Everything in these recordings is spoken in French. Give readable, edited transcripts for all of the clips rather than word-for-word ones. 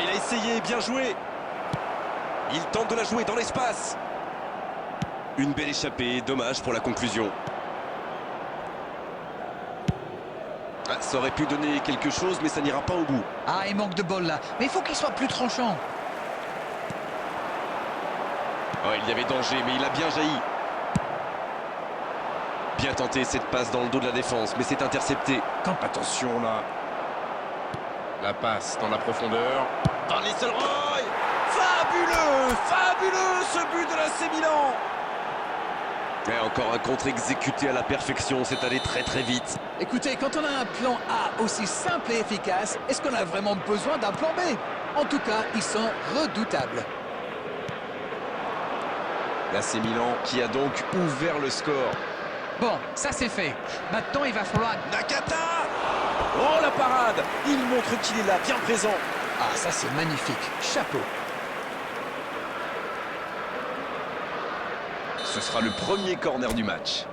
il a essayé, bien joué. Il tente de la jouer dans l'espace. Une belle échappée, dommage pour la conclusion. Ah, ça aurait pu donner quelque chose, mais ça n'ira pas au bout. Ah, il manque de bol là. Mais il faut qu'il soit plus tranchant. Oh, il y avait danger, mais il a bien jailli. Bien tenté cette passe dans le dos de la défense, mais c'est intercepté. Attention là. La passe dans la profondeur. Van Nistelrooy! Fabuleux! Fabuleux ce but de l'AC Milan! Et encore un contre exécuté à la perfection, c'est allé très très vite. Écoutez, quand on a un plan A aussi simple et efficace, est-ce qu'on a vraiment besoin d'un plan B? En tout cas, ils sont redoutables. L'AC Milan qui a donc ouvert le score. Bon, ça c'est fait. Maintenant, il va falloir... Nakata! Oh la parade! Il montre qu'il est là, bien présent. Ah, ça c'est magnifique. Chapeau. Ce sera le premier corner du match.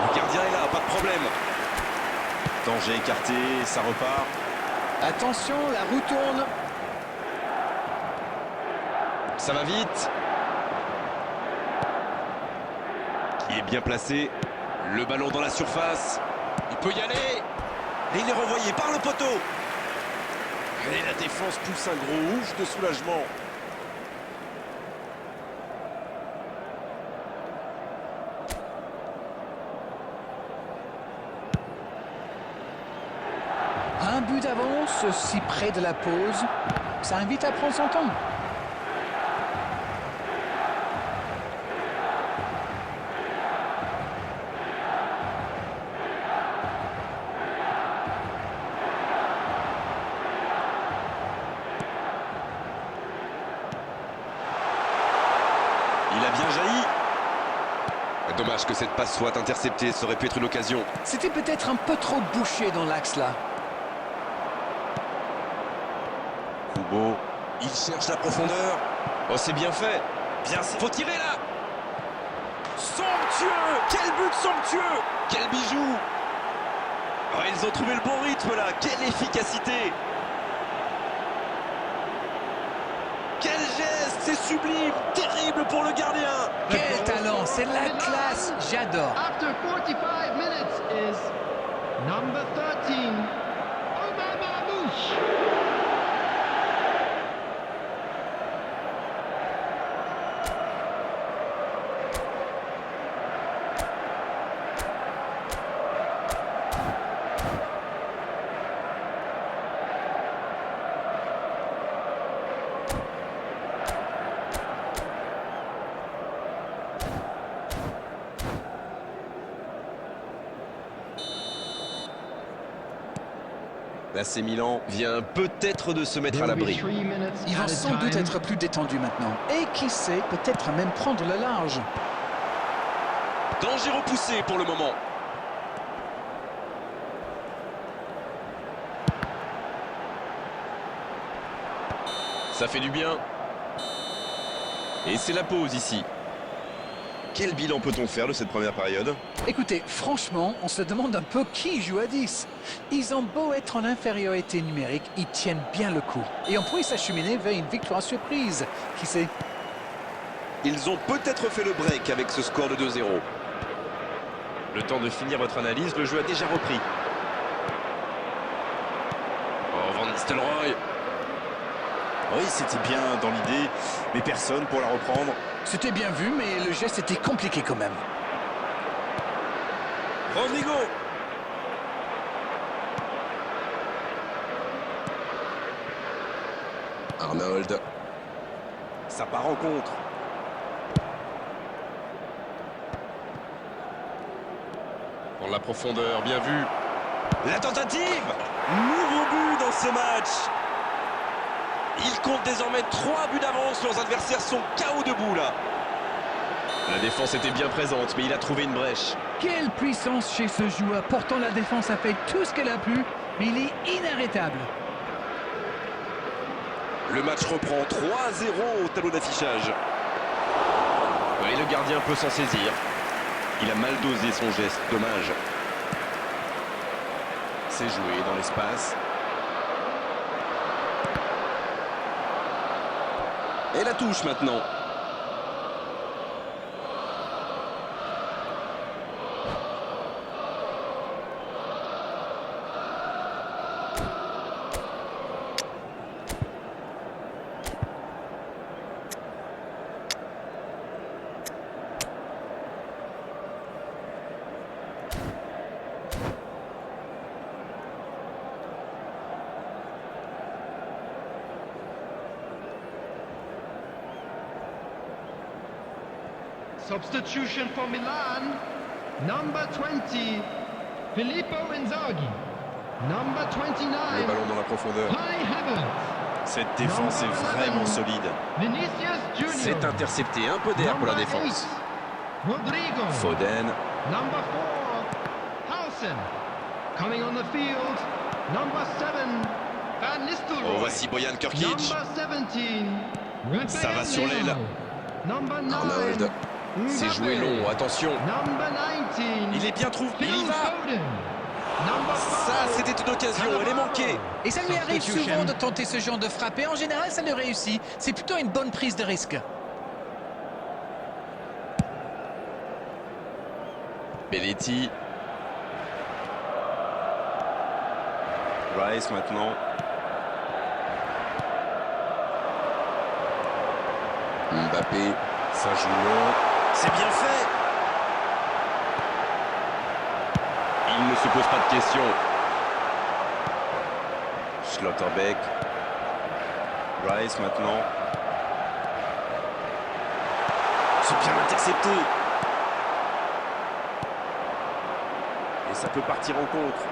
Le gardien est là, pas de problème. Danger écarté, ça repart. Attention, la roue tourne. Ça va vite. Il est bien placé. Le ballon dans la surface. Il peut y aller. Et il est renvoyé par le poteau. Et la défense pousse un gros ouf de soulagement. Un but d'avance, si près de la pause. Ça invite à prendre son temps. Il a bien jailli. Dommage que cette passe soit interceptée, ça aurait pu être une occasion. C'était peut-être un peu trop bouché dans l'axe là. Kubo, il cherche la profondeur. Oh, c'est bien fait. Bien, faut tirer là. Somptueux. Quel but somptueux. Quel bijou. Oh, ils ont trouvé le bon rythme là. Quelle efficacité. Quel geste, c'est sublime. Terrible pour le gardien. Quel talent, c'est de la classe, j'adore. After 45 minutes is number 13, Omar Marmoush. L'AC Milan vient peut-être de se mettre à l'abri. Ils vont sans doute être plus détendus maintenant. Et qui sait, peut-être même prendre le large. Danger repoussé pour le moment. Ça fait du bien. Et c'est la pause ici. Quel bilan peut-on faire de cette première période? Écoutez, franchement, on se demande un peu qui joue à 10. Ils ont beau être en infériorité numérique, ils tiennent bien le coup. Et on pourrait s'acheminer vers une victoire surprise. Qui sait? Ils ont peut-être fait le break avec ce score de 2-0. Le temps de finir votre analyse, le jeu a déjà repris. Oh, Van Nistelrooy. Oui, c'était bien dans l'idée, mais personne pour la reprendre. C'était bien vu, mais le geste était compliqué quand même. Rodrigo. Arnold. Ça part en contre. Dans la profondeur, bien vu. La tentative. Nouveau but dans ce match. Ils comptent désormais 3 buts d'avance. Leurs adversaires sont KO debout là. La défense était bien présente, mais il a trouvé une brèche. Quelle puissance chez ce joueur. Pourtant, la défense a fait tout ce qu'elle a pu, mais il est inarrêtable. Le match reprend 3-0 au tableau d'affichage. Et le gardien peut s'en saisir. Il a mal dosé son geste, dommage. C'est joué dans l'espace. Et la touche maintenant. Substitution for Milan, number 20, Filippo Inzaghi. Number Le 29, ballon dans la profondeur. Kai Havertz. Cette défense est vraiment solide. Vinicius Junior. C'est intercepté, un peu d'air pour la Number défense. 8, Rodrigo. Foden. Number 4, Howson. Coming on the field, number 7, Van Nistelrooy. Oh, voici Bojan Krkic. Number 17, Rafael Ça va sur l'aile. Leao. Number 9, Arnold. C'est joué long, attention. Number 19, Il est bien trouvé, il y Phil va. Foden. Number Ça, 5, c'était une occasion, elle est manquée. Et ça lui arrive Substitution. souvent de tenter ce genre de frappe. Et en général, ça lui réussit. C'est plutôt une bonne prise de risque. Belletti. Rice maintenant. Mbappé. Ça joue long. C'est bien fait. Il ne se pose pas de questions. Schlotterbeck. Rice maintenant. C'est bien intercepté. Et ça peut partir en contre.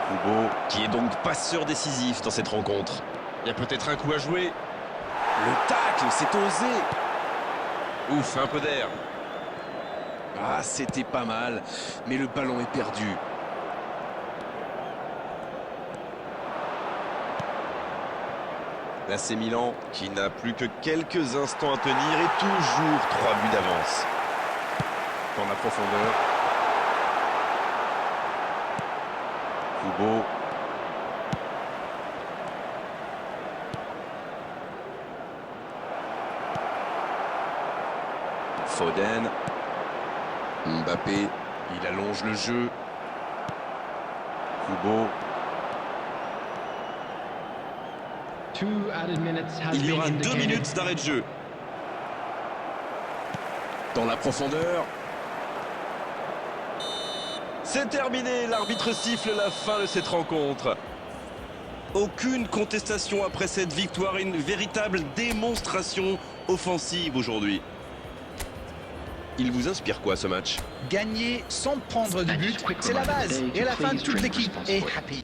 Kubo, qui est donc passeur décisif dans cette rencontre. Il y a peut-être un coup à jouer. Le tacle, c'est osé. Ouf, un peu d'air. Ah, c'était pas mal, mais le ballon est perdu. L'AC Milan, qui n'a plus que quelques instants à tenir et toujours 3 buts d'avance. Dans la profondeur. Kubo. Foden. Mbappé. Il allonge le jeu. Kubo. 2 added minutes has Il y been aura 2 indicated. minutes d'arrêt de jeu. Dans la profondeur. C'est terminé, l'arbitre siffle la fin de cette rencontre. Aucune contestation après cette victoire, une véritable démonstration offensive aujourd'hui. Il vous inspire quoi ce match? Gagner sans prendre de but, c'est la base. Et à la fin, toute l'équipe est happy.